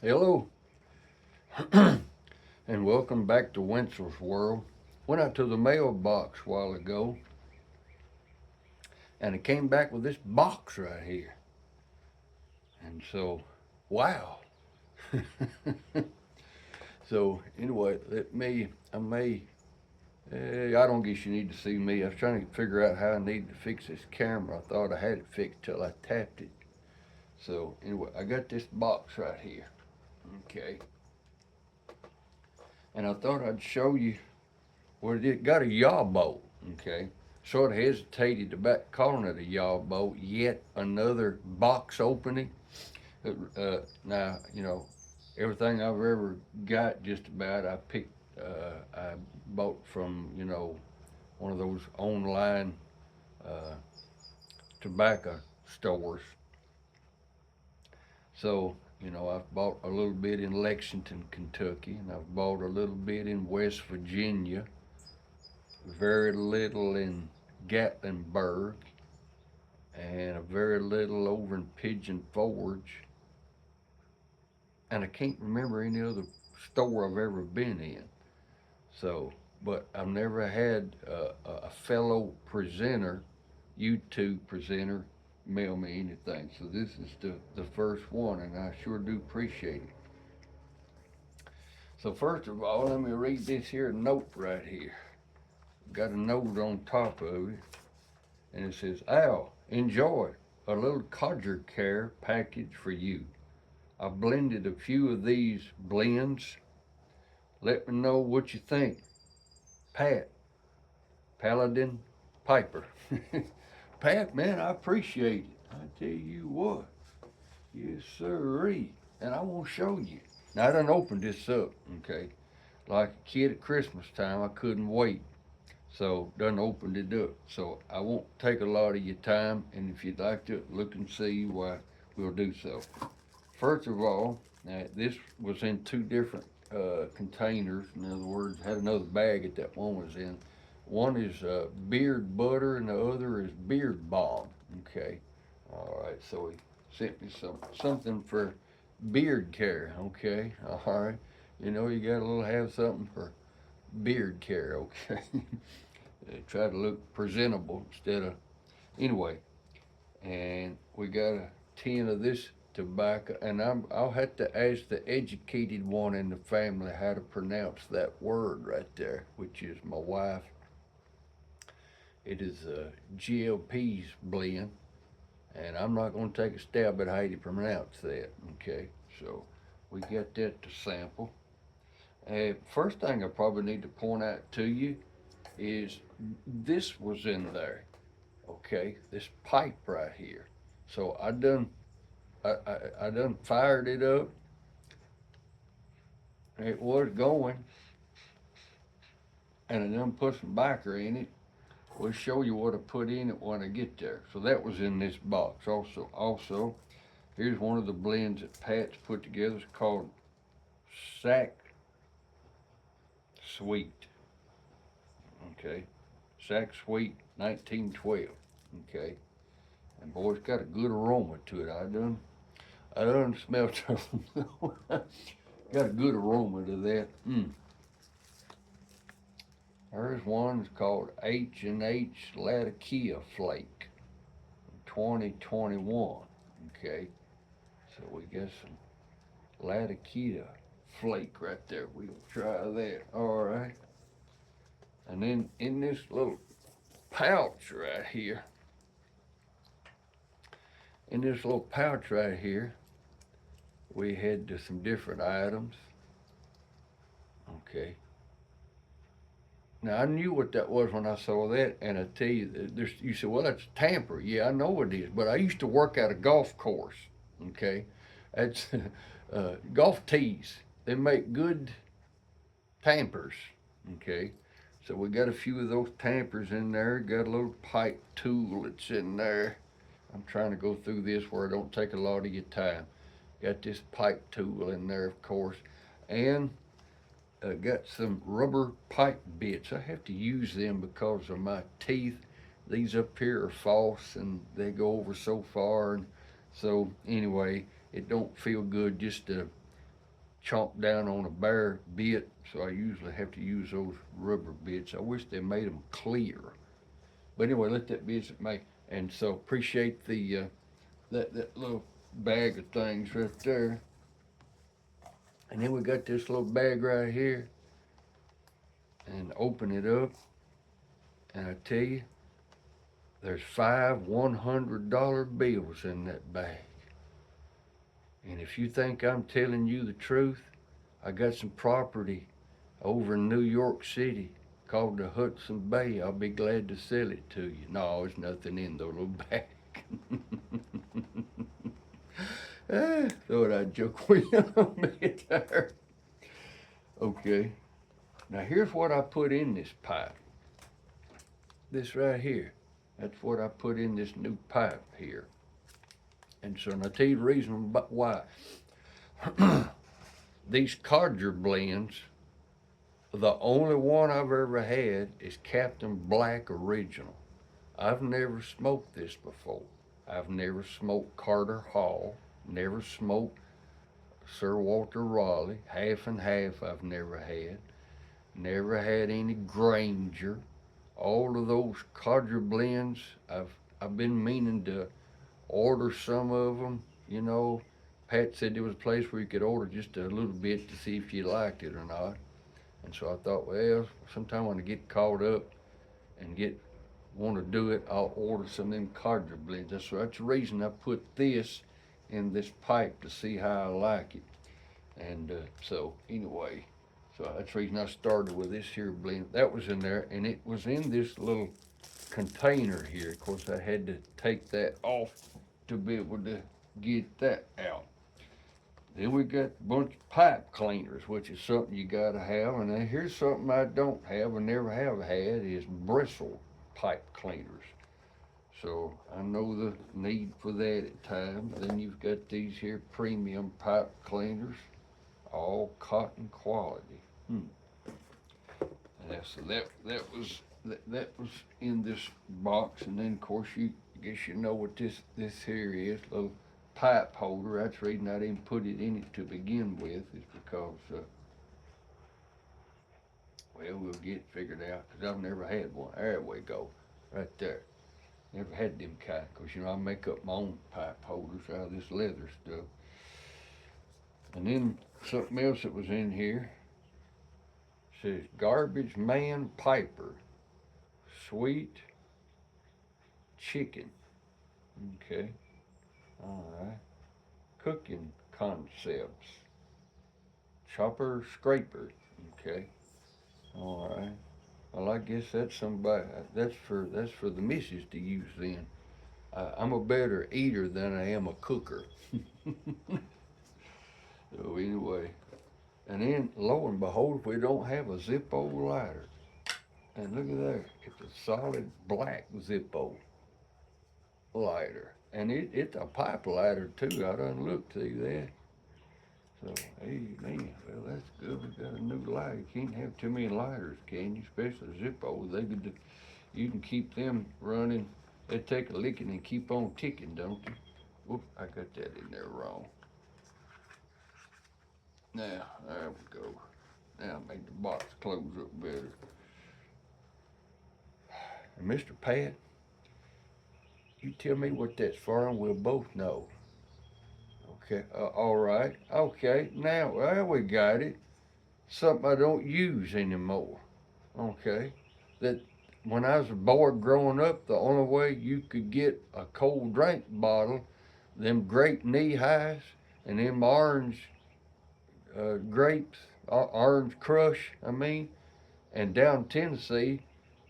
Hello, and welcome back to Wenzel's World. Went out to the mailbox a while ago, and it came back with this box right here. And so, wow. So anyway, I don't guess you need to see me. I was trying to figure out how I needed to fix this camera. I thought I had it fixed till I tapped it. So anyway, I got this box right here. Okay, and I thought I'd show you what it got a yabo. Okay, sort of hesitated about calling it a yabo. Yet another box opening. Now everything I've ever got just about I bought from one of those online uh, tobacco stores. So I've bought a little bit in Lexington, Kentucky, and I've bought a little bit in West Virginia. Very little in Gatlinburg, and a very little over in Pigeon Forge. And I can't remember any other store I've ever been in. So, but I've never had a fellow presenter, YouTube presenter, mail me anything. So this is the first one, and I sure do appreciate it. So first of all, let me read this here note right here. Got a note on top of it, and it says, "Al, enjoy a little codger care package for you. I blended a few of these blends. Let me know what you think. Pat, Paladin Piper." Pat, man, I appreciate it. I tell you what. Yes, sirree. And I want to show you. Now, I done opened this up, okay? Like a kid at Christmas time, I couldn't wait. So, done opened it up. So, I won't take a lot of your time. And if you'd like to look and see, why, we'll do so. First of all, this was in two different containers. In other words, had another bag that one was in. One is beard butter, and the other is beard balm. Okay, all right. So he sent me something for beard care. Okay, all right. You got to have something for beard care. Okay, try to look presentable instead of anyway. And we got a tin of this tobacco, and I'll have to ask the educated one in the family how to pronounce that word right there, which is my wife. It is a GLP's blend, and I'm not going to take a stab at how you pronounce that. Okay, so we got that to sample. First thing I probably need to point out to you is this was in there. Okay, this pipe right here. So I done fired it up. It was going, and I done put some backer in it. We'll show you what I put in it when I get there. So that was in this box also. Also, here's one of the blends that Pat's put together. It's called Sack Sweet. Okay, Sack Sweet 1912. Okay, and boy, it's got a good aroma to it. I done smelled something. Got a good aroma to that. There's one called H&H Latakia Flake, 2021. Okay, so we got some Latakia Flake right there. We'll try that. All right, and then in this little pouch right here, we had some different items. Okay. Now I knew what that was when I saw that, and I tell you, you said, "Well, that's tamper." Yeah, I know it is, but I used to work at a golf course. Okay, that's golf tees. They make good tampers. Okay, so we got a few of those tampers in there. Got a little pipe tool that's in there. I'm trying to go through this where I don't take a lot of your time. Got this pipe tool in there, of course, and got some rubber pipe bits. I have to use them because of my teeth. These up here are false and they go over so far, and so anyway, it don't feel good just to chomp down on a bare bit, so I usually have to use those rubber bits. I wish they made them clear. But anyway, let that be as it may. And so appreciate the that little bag of things right there. And then we got this little bag right here, and open it up, and I tell you, there's 5 $100 bills in that bag. And if you think I'm telling you the truth, I got some property over in New York City called the Hudson Bay. I'll be glad to sell it to you. No, there's nothing in the little bag. Thought I'd joke with you a bit there. Okay, now here's what I put in this pipe. This right here. That's what I put in this new pipe here. And so, and I'll tell you the reason why. These codger blends, the only one I've ever had is Captain Black Original. I've never smoked this before. I've never smoked Carter Hall, never smoked Sir Walter Raleigh, half and half I've never had. Never had any Granger. All of those codger blends, I've been meaning to order some of them. You know, Pat said there was a place where you could order just a little bit to see if you liked it or not. And so I thought, well, sometime when I get caught up and want to do it, I'll order some of them codger blends. That's the reason I put this in this pipe, to see how I like it. And so anyway, so that's the reason I started with this here blend. That was in there, and it was in this little container here. Of course, I had to take that off to be able to get that out. Then we got a bunch of pipe cleaners, which is something you gotta have. And then here's something I don't have and never have had, is bristle pipe cleaners. So I know the need for that at times. Then you've got these here premium pipe cleaners, all cotton quality. And so that was in this box. And then of course I guess you know what this here is, little pipe holder. That's the reason I didn't put it in it to begin with, is because well, we'll get it figured out, because I've never had one. There we go, right there. Never had them kind, because you know I make up my own pipe holders out of this leather stuff. And then something else that was in here says Garbage Man Piper Sweet Chicken. Okay, all right. Cooking Concepts Chopper Scraper. Okay, all right. Well, I guess that's somebody. That's for the missus to use then. I'm a better eater than I am a cooker. So anyway, and then lo and behold, we don't have a Zippo lighter. And look at there, it's a solid black Zippo lighter, and it's a pipe lighter too. I done looked, see that. So hey man, well that's good. We got a new lighter. You can't have too many lighters, can you? Especially Zippo. You can keep them running. They take a licking and keep on ticking, don't you? Whoop, I got that in there wrong. Now, there we go. Now make the box close up better. And Mr. Pat, you tell me what that's for and we'll both know. Okay, all right. Okay, now, well, we got it. Something I don't use anymore. Okay, that when I was a boy growing up, the only way you could get a cold drink bottle, them grape knee highs and them orange grapes, orange crush, I mean, and down Tennessee,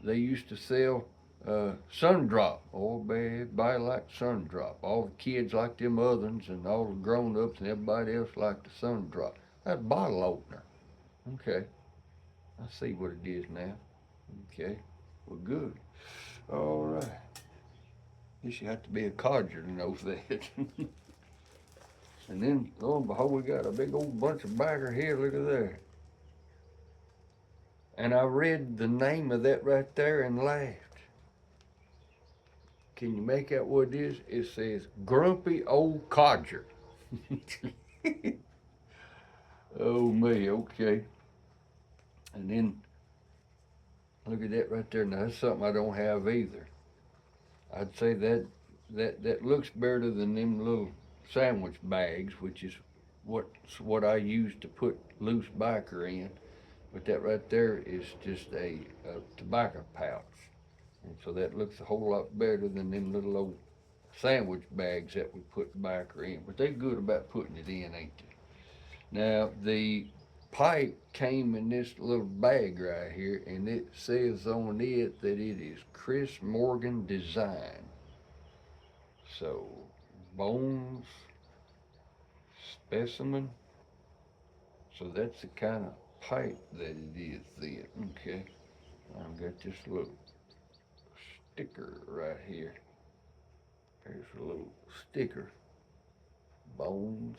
they used to sell Sundrop. Oh, everybody liked Sundrop. All the kids liked them others, and all the grown-ups and everybody else liked the Sundrop. That's a bottle opener. Okay, I see what it is now. Okay, well, good. All right. Guess you have to be a codger to know that. And then, lo and behold, we got a big old bunch of backer here. Look at there. And I read the name of that right there and laughed. Can you make out what it is? It says Grumpy Old Codger. Oh Oh me, okay. And then look at that right there. Now that's something I don't have either. I'd say that looks better than them little sandwich bags, which is what I use to put loose biker in. But that right there is just a tobacco pouch, and so that looks a whole lot better than them little old sandwich bags that we put biker in. But they're good about putting it in, ain't they? Now the pipe came in this little bag right here, and it says on it that it is Chris Morgan design. So, bones, specimen. So that's the kind of pipe that it is then. Okay. I've got this little sticker right here. There's a little sticker. Bones.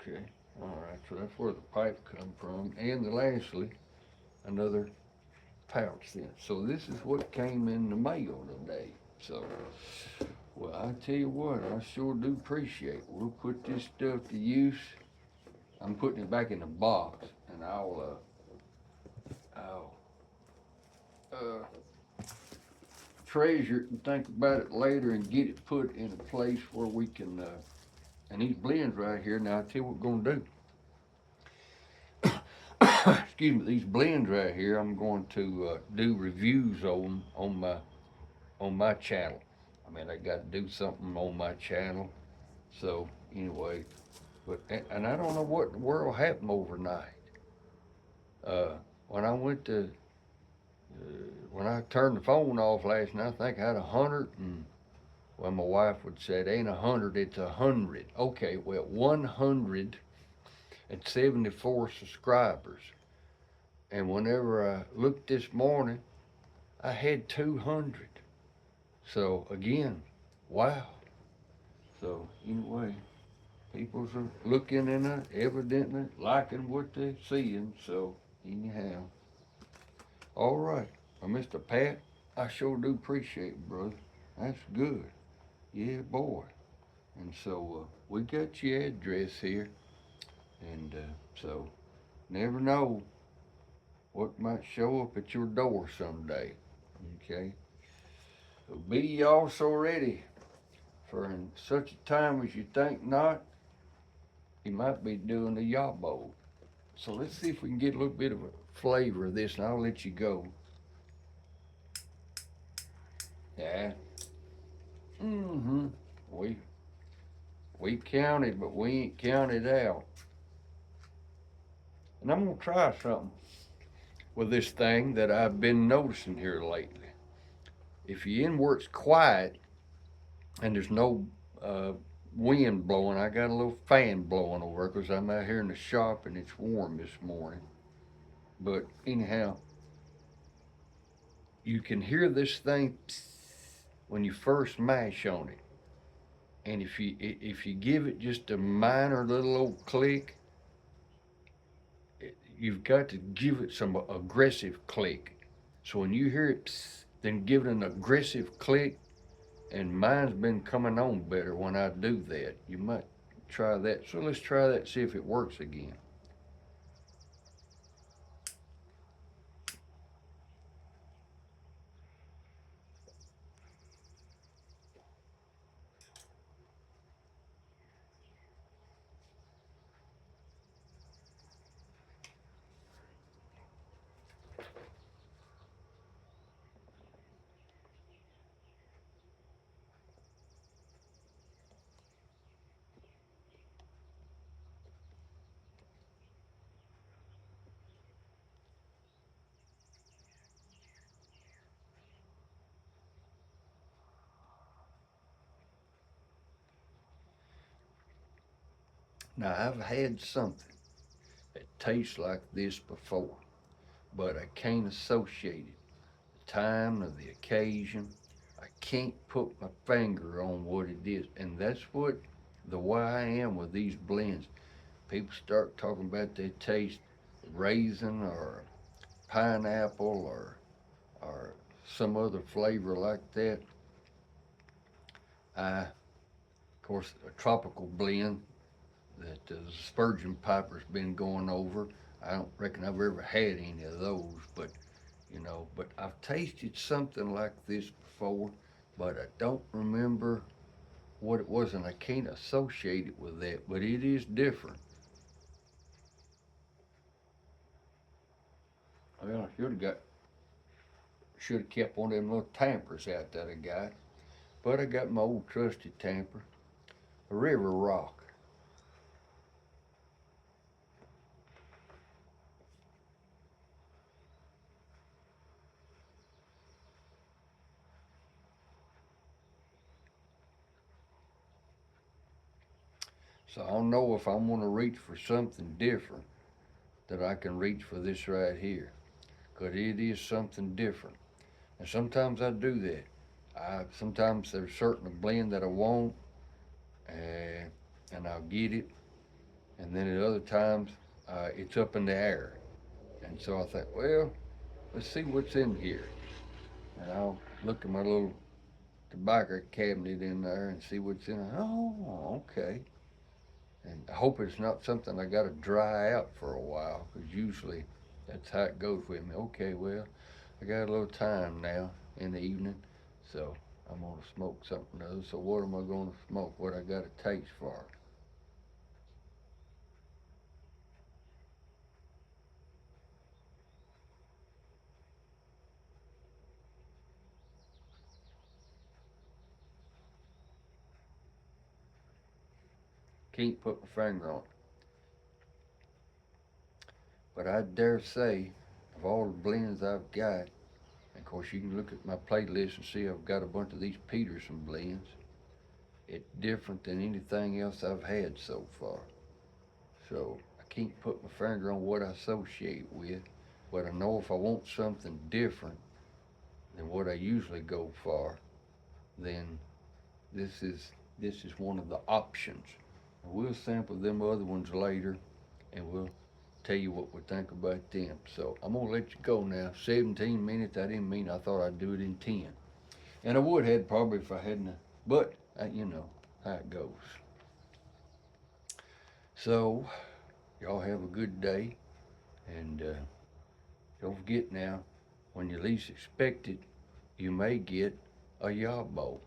Okay. Alright, so that's where the pipe come from. And lastly, another pouch then. So this is what came in the mail today. So, well, I tell you what, I sure do appreciate it. We'll put this stuff to use. I'm putting it back in the box, and I'll treasure it and think about it later and get it put in a place where we can. And these blends right here. Now I tell you what we're gonna do. Excuse me. These blends right here, I'm going to do reviews on my channel. I mean, I got to do something on my channel. So anyway, but and I don't know what in the world happened overnight. Uh, when I went to when I turned the phone off last night, I think I had 100 and well, my wife would say it ain't 100, it's 100. Okay, well, 174 subscribers. And whenever I looked this morning, I had 200. So again, wow. So anyway, people are looking and evidently liking what they're seeing. So anyhow, all right. Well, Mr. Pat, I sure do appreciate it, brother. That's good. Yeah, boy. And so we got your address here, and so never know what might show up at your door someday. Okay. So be ye also ready, for in such a time as you think not, you might be doing a yabo. So let's see if we can get a little bit of a flavor of this, and I'll let you go. Yeah. Mm-hmm. We we counted, but we ain't counted out. And I'm gonna try something with this thing that I've been noticing here lately. If you're in where it's quiet and there's no uh, wind blowing, I got a little fan blowing over because I'm out here in the shop and it's warm this morning. But anyhow, you can hear this thing when you first mash on it. And if you give it just a minor little old click, you've got to give it some aggressive click. So when you hear it, then give it an aggressive click. And mine's been coming on better when I do that. You might try that. So let's try that, see if it works again. Now I've had something that tastes like this before, but I can't associate it. The time or the occasion, I can't put my finger on what it is. And that's what the way I am with these blends. People start talking about they taste raisin or pineapple or some other flavor like that. Of course, a tropical blend that the Spurgeon Piper's been going over. I don't reckon I've ever had any of those, but but I've tasted something like this before, but I don't remember what it was, and I can't associate it with that, but it is different. Well, should have kept one of them little tampers out that I got, but I got my old trusty tamper, a River Rock. So I don't know if I'm gonna reach for something different that I can reach for this right here, 'cause it is something different. And sometimes I do that. Sometimes there's certain blend that I want, uh, and I'll get it, and then at other times it's up in the air. And so I think, well, let's see what's in here, and I'll look at my little tobacco cabinet in there and see what's in it. Oh, okay. And I hope it's not something I got to dry out for a while, because usually that's how it goes with me. Okay, well, I got a little time now in the evening, so I'm gonna smoke something other. So what am I gonna smoke? What I got a taste for? Can't put my finger on it, but I dare say, of all the blends I've got, of course you can look at my playlist and see I've got a bunch of these Peterson blends. It's different than anything else I've had so far. So I can't put my finger on what I associate with, but I know if I want something different than what I usually go for, then this is this is one of the options. We'll sample them other ones later, and we'll tell you what we think about them. So I'm gonna let you go now. 17 minutes. I didn't mean I thought I'd do it in 10, and I would have probably if I hadn't. But you know how it goes. So y'all have a good day, and don't forget now, when you least expect it, you may get a yabo.